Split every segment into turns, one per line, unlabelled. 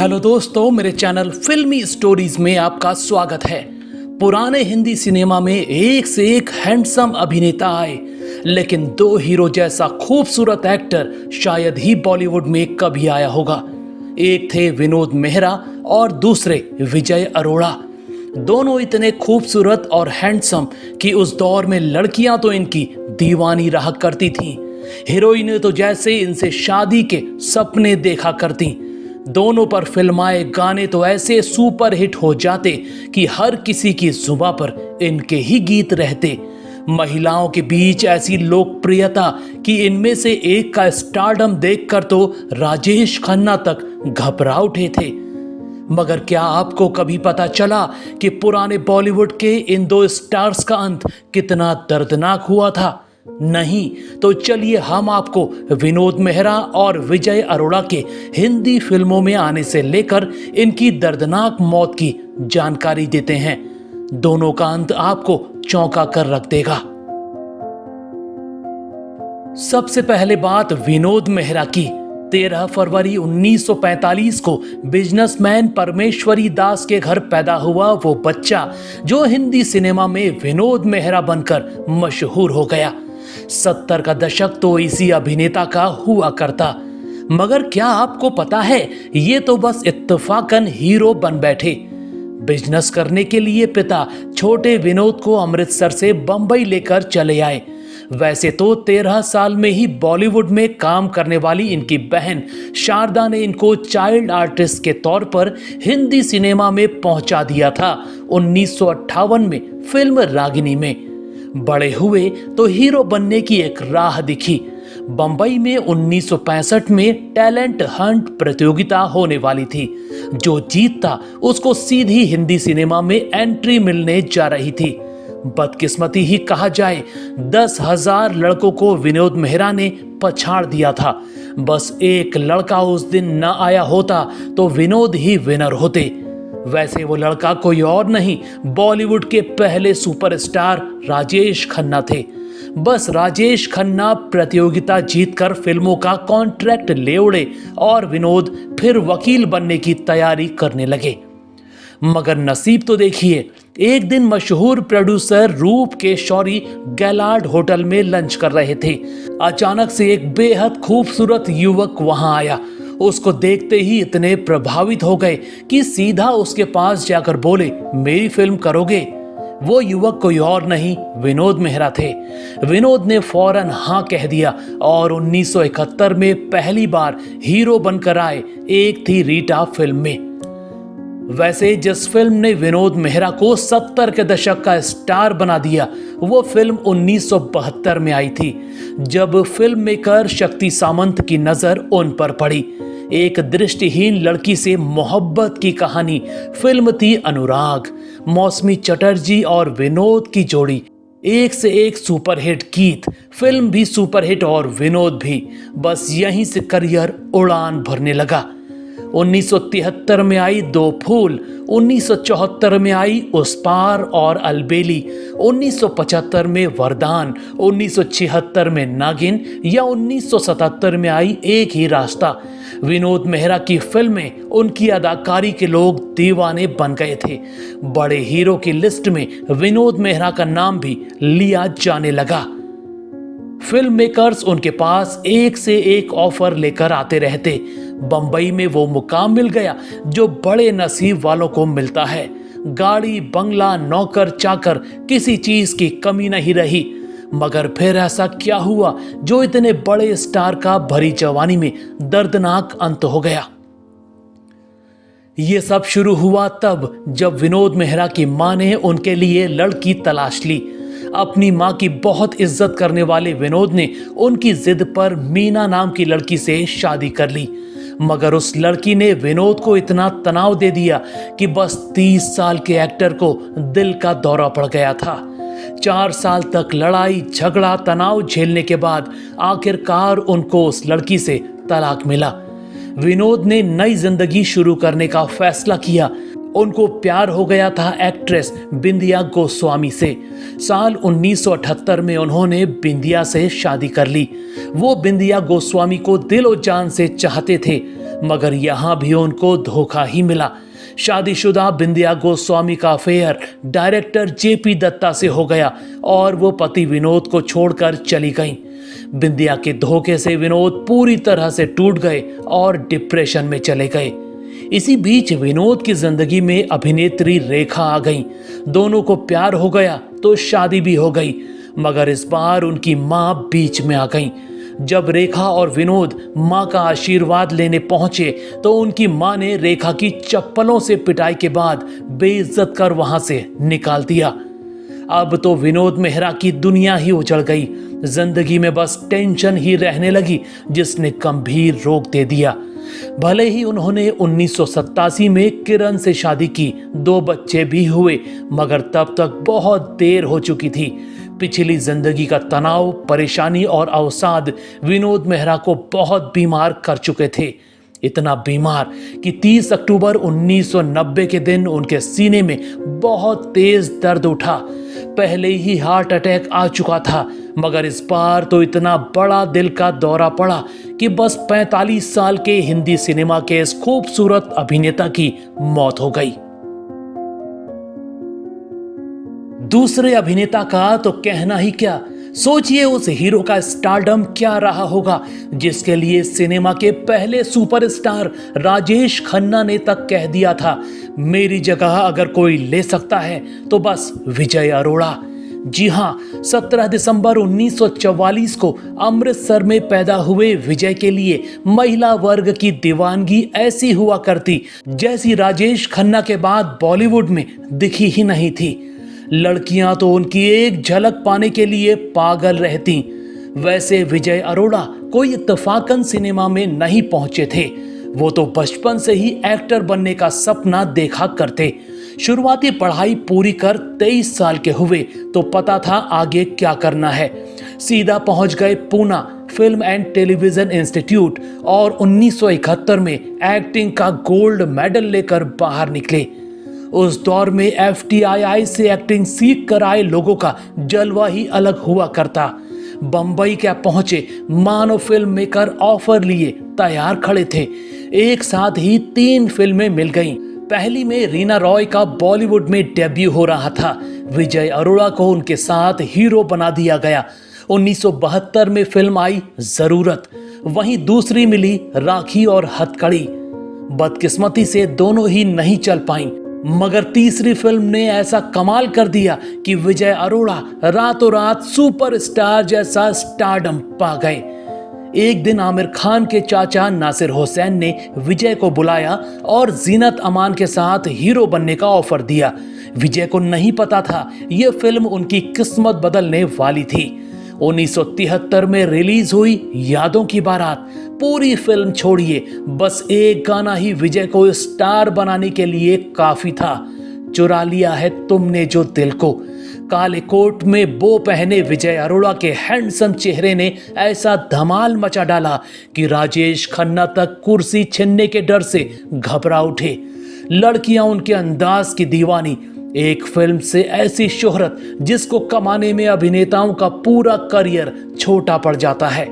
Hello दोस्तों, मेरे channel फिल्मी स्टोरीज में आपका स्वागत है। पुराने हिंदी सिनेमा में एक से एक हैंडसम अभिनेता आए, लेकिन दो हीरो जैसा खूबसूरत एक्टर शायद ही बॉलीवुड में कभी आया होगा। एक थे विनोद मेहरा और दूसरे विजय अरोड़ा। दोनों इतने खूबसूरत और हैंडसम कि उस दौर में लड़कियां तो इनकी दीवानी रहा करती थीं। हीरोइनें तो जैसे इनसे शादी के सपने देखा करती। दोनों पर फिल्माए गाने तो ऐसे सुपर हिट हो जाते कि हर किसी की जुबां पर इनके ही गीत रहते। महिलाओं के बीच ऐसी लोकप्रियता कि इनमें से एक का स्टारडम देखकर तो राजेश खन्ना तक घबरा उठे थे। मगर क्या आपको कभी पता चला कि पुराने बॉलीवुड के इन दो स्टार्स का अंत कितना दर्दनाक हुआ था? नहीं तो चलिए हम आपको विनोद मेहरा और विजय अरोड़ा के हिंदी फिल्मों में आने से लेकर इनकी दर्दनाक मौत की जानकारी देते हैं। दोनों का अंत आपको चौंका कर रख देगा। सबसे पहले बात विनोद मेहरा की। 13 फरवरी 1945 को बिजनेसमैन परमेश्वरी दास के घर पैदा हुआ वो बच्चा जो हिंदी सिनेमा में विनोद मेहरा बनकर मशहूर हो गया। 70 का दशक तो इसी अभिनेता का हुआ करता। मगर क्या आपको पता है, ये तो बस इत्तेफाकन हीरो बन बैठे। बिजनेस करने के लिए पिता छोटे विनोद को अमृतसर से बंबई लेकर चले आए। वैसे तो 13 साल में ही बॉलीवुड में काम करने वाली इनकी बहन शारदा ने इनको चाइल्ड आर्टिस्ट के तौर पर हिंदी सिनेमा में पहुंचा दिया था 1958 में फिल्म रागिनी में। बड़े हुए तो हीरो बनने की एक राह दिखी। बंबई में 1965 में टैलेंट हंट प्रतियोगिता होने वाली थी। जो जीतता उसको सीधी हिंदी सिनेमा में एंट्री मिलने जा रही थी। बदकिस्मती ही कहा जाए, 10,000 लड़कों को विनोद मेहरा ने पछाड़ दिया था। बस एक लड़का उस दिन न आया होता तो विनोद ही विनर होते। वैसे वो लड़का कोई और नहीं, बॉलीवुड के पहले सुपरस्टार राजेश खन्ना थे। बस राजेश खन्ना प्रतियोगिता जीतकर फिल्मों का कॉन्ट्रैक्ट ले उड़े और विनोद फिर वकील बनने की तैयारी करने लगे। मगर नसीब तो देखिए, एक दिन मशहूर प्रोड्यूसर रूप के शौरी गैलार्ड होटल में लंच कर रहे थे। अचानक से एक बेहद खूबसूरत युवक वहां आया। उसको देखते ही इतने प्रभावित हो गए कि सीधा उसके पास जाकर बोले, मेरी फिल्म करोगे? वो युवक कोई और नहीं, विनोद मेहरा थे। विनोद ने फौरन हाँ कह दिया और 1971 में पहली बार हीरो बनकर आए। एक थी रीटा फिल्म में। वैसे जिस फिल्म ने विनोद मेहरा को 70 के दशक का स्टार बना दिया, वो फिल्म 1972 में आई थी, जब फिल्म मेकर शक्ति सामंत की नजर उन पर पड़ी। एक दृष्टिहीन लड़की से मोहब्बत की कहानी। फिल्म थी अनुराग। मौसमी चटर्जी और विनोद की जोड़ी। एक से एक सुपरहिट गीत। फिल्म भी सुपरहिट और विनोद भी। बस यहीं से करियर उड़ान भरने लगा। 1973 में आई दो फूल, 1974 में आई उस पार और अलबेली, 1975 में वरदान, 1976 में नागिन या 1977 में आई एक ही रास्ता। विनोद मेहरा की फिल्में, उनकी अदाकारी के लोग दीवाने बन गए थे। बड़े हीरो की लिस्ट में विनोद मेहरा का नाम भी लिया जाने लगा। फिल्म मेकर्स उनके पास एक से एक ऑफर लेकर आते रहते। बंबई में वो मुकाम मिल गया जो बड़े नसीब वालों को मिलता है। गाड़ी, बंगला, नौकर चाकर, किसी चीज की कमी नहीं रही। मगर फिर ऐसा क्या हुआ जो इतने बड़े स्टार का भरी जवानी में दर्दनाक अंत हो गया? ये सब शुरू हुआ तब जब विनोद मेहरा की मां ने उनके लिए लड़की तलाश ली। अपनी मां की बहुत इज्जत करने वाले विनोद ने उनकी जिद पर मीना नाम की लड़की से शादी कर ली। मगर उस लड़की ने विनोद को इतना तनाव दे दिया कि बस 30 साल के एक्टर को दिल का दौरा पड़ गया था। 4 साल तक लड़ाई झगड़ा तनाव झेलने के बाद आखिरकार उनको उस लड़की से तलाक मिला। विनोद ने नई जिंदगी शुरू करने का फैसला किया। उनको प्यार हो गया था एक्ट्रेस बिंदिया गोस्वामी से। साल 1978 में उन्होंने बिंदिया से शादी कर ली। वो बिंदिया गोस्वामी को दिलो जान से चाहते थे, मगर यहां भी उनको धोखा ही मिला। शादीशुदा बिंदिया गोस्वामी का अफेयर डायरेक्टर जेपी दत्ता से हो गया और वो पति विनोद को छोड़कर चली गईं। बिंदिया के धोखे से विनोद पूरी तरह से टूट गए और डिप्रेशन में चले गए। इसी बीच विनोद की जिंदगी में अभिनेत्री रेखा आ गई। दोनों को प्यार हो गया तो शादी भी हो गई, मगर इस बार उनकी मां बीच में आ गई। जब रेखा और विनोद मां का आशीर्वाद लेने पहुंचे तो उनकी मां ने रेखा की चप्पलों से पिटाई के बाद बेइज्जत कर वहां से निकाल दिया। अब तो विनोद मेहरा की दुनिया ही उजड़ गई। जिंदगी में बस टेंशन ही रहने लगी, जिसने गंभीर रोग दे दिया। भले ही उन्होंने 1987 में किरण से शादी की, 2 बच्चे भी हुए, मगर तब तक बहुत देर हो चुकी थी। पिछली जिंदगी का तनाव, परेशानी और अवसाद विनोद मेहरा को बहुत बीमार कर चुके थे। इतना बीमार कि 30 अक्टूबर 1990 के दिन उनके सीने में बहुत तेज दर्द उठा। पहले ही हार्ट अटैक आ चुका था, मगर इस बार तो इतना बड़ा दिल का दौरा पड़ा कि बस 45 साल के हिंदी सिनेमा के इस खूबसूरत अभिनेता की मौत हो गई। दूसरे अभिनेता का तो कहना ही क्या। सोचिए उस हीरो का स्टारडम क्या रहा होगा, जिसके लिए सिनेमा के पहले सुपरस्टार राजेश खन्ना ने तक कह दिया था, मेरी जगह अगर कोई ले सकता है तो बस विजय अरोड़ा। जी हां, 17 दिसंबर 1944 को अमृतसर में पैदा हुए विजय के लिए महिला वर्ग की दीवानगी ऐसी हुआ करती जैसी राजेश खन्ना के बाद बॉलीवुड में दिखी ही नहीं थी। लड़कियां तो उनकी एक झलक पाने के लिए पागल रहती। वैसे विजय अरोड़ा कोई इत्तेफाकन सिनेमा में नहीं पहुंचे थे। वो तो बचपन से ही एक्टर बनने का सपना देखा करते। शुरुआती पढ़ाई पूरी कर 23 साल के हुए तो पता था आगे क्या करना है। सीधा पहुंच गए Poona film and television institute और 1971 में एक्टिंग का गोल्ड मेडल लेकर बाहर निकले। उस दौर में FTII से एक्टिंग सीख कर आए लोगों का जलवा ही अलग हुआ करता। बंबई क्या पहुंचे, मानो फिल्म मेकर ऑफर लिए तैयार खड़े थे। एक साथ ही 3 फिल्में मिल गईं। पहली में रीना रॉय का बॉलीवुड में डेब्यू हो रहा था। विजय अरोड़ा को उनके साथ हीरो बना दिया गया। 1972 में फिल्म आई जरूरत, वहीं दूसरी मिली राखी और हथकड़ी। बदकिस्मती से दोनों ही नहीं चल पाईं, मगर तीसरी फिल्म ने ऐसा कमाल कर दिया कि विजय अरोड़ा रातों रात सुपरस्टार जैसा स्टारडम पा गए। एक दिन आमिर खान के चाचा नासिर हुसैन ने विजय को बुलाया और जीनत अमान के साथ हीरो बनने का ऑफर दिया। विजय को नहीं पता था यह फिल्म उनकी किस्मत बदलने वाली थी। 1973 में रिलीज हुई यादों की बारात। पूरी फिल्म छोड़िए, बस एक गाना ही विजय को स्टार बनाने के लिए काफी था, चुरा लिया है तुमने जो दिल को। काले कोट में बो पहने विजय अरोड़ा के हैंडसम चेहरे ने ऐसा धमाल मचा डाला कि राजेश खन्ना तक कुर्सी छीनने के डर से घबरा उठे। लड़कियां उनके अंदाज की दीवानी। एक फिल्म से ऐसी शोहरत जिसको कमाने में अभिनेताओं का पूरा करियर छोटा पड़ जाता है।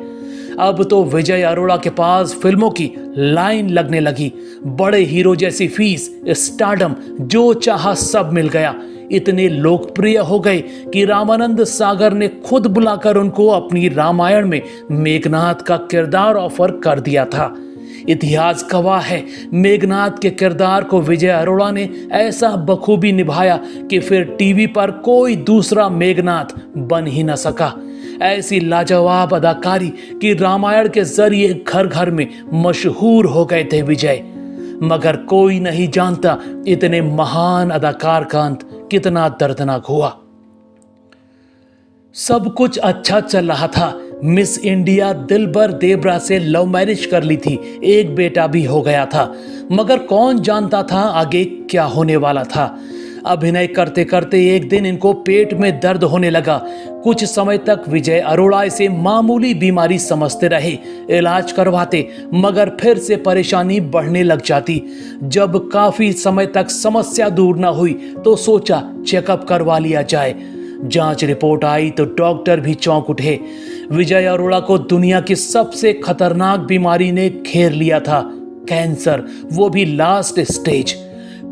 अब तो विजय अरोड़ा के पास फिल्मों की लाइन लगने लगी। बड़े हीरो जैसी फीस, स्टारडम, जो चाहा सब मिल गया। इतने लोकप्रिय हो गए कि रामानंद सागर ने खुद बुलाकर उनको अपनी रामायण में मेघनाथ का किरदार ऑफर कर दिया था। इतिहास गवाह है, मेघनाथ के किरदार को विजय अरोड़ा ने ऐसा बखूबी निभाया कि फिर टीवी पर कोई दूसरा मेघनाथ बन ही न सका। ऐसी लाजवाब अदाकारी कि रामायण के जरिए घर घर में मशहूर हो गए थे विजय। मगर कोई नहीं जानता इतने महान अदाकार का अंत कितना दर्दनाक हुआ। सब कुछ अच्छा चल रहा था। मिस इंडिया दिलबर देबरा से लव मैरिज कर ली थी, एक बेटा भी हो गया था, मगर कौन जानता था आगे क्या होने वाला था। अभिनय करते करते एक दिन इनको पेट में दर्द होने लगा। कुछ समय तक विजय अरोड़ा इसे मामूली बीमारी समझते रहे, इलाज करवाते, मगर फिर से परेशानी बढ़ने लग जाती। जब काफी समय तक समस्या दूर न हुई तो सोचा चेकअप करवा लिया जाए। जांच रिपोर्ट आई तो डॉक्टर भी चौंक उठे। विजय अरोड़ा को दुनिया की सबसे खतरनाक बीमारी ने घेर लिया था, कैंसर, वो भी लास्ट स्टेज।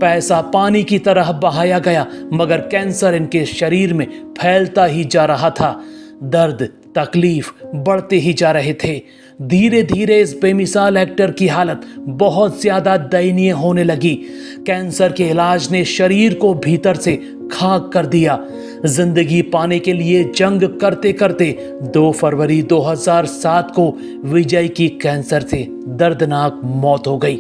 पैसा पानी की तरह बहाया गया, मगर कैंसर इनके शरीर में फैलता ही जा रहा था। दर्द तकलीफ बढ़ते ही जा रहे थे। धीरे धीरे इस बेमिसाल एक्टर की हालत बहुत ज्यादा दयनीय होने लगी। कैंसर के इलाज ने शरीर को भीतर से खाक कर दिया। जिंदगी पाने के लिए जंग करते करते 2 फरवरी 2007 को विजय की कैंसर से दर्दनाक मौत हो गई।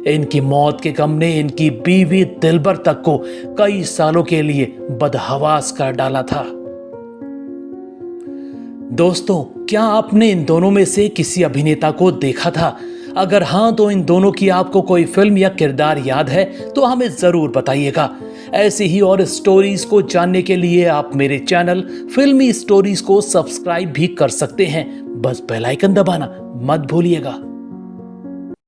इनकी मौत के गम ने इनकी बीवी दिलबर तक को कई सालों के लिए बदहवास कर डाला था। दोस्तों, क्या आपने इन दोनों में से किसी अभिनेता को देखा था? अगर हाँ, तो इन दोनों की आपको कोई फिल्म या किरदार याद है तो हमें जरूर बताइएगा। ऐसी ही और स्टोरीज को जानने के लिए आप मेरे चैनल फिल्मी स्टोरीज को सब्सक्राइब भी कर सकते हैं। बस बेल आइकन दबाना मत भूलिएगा।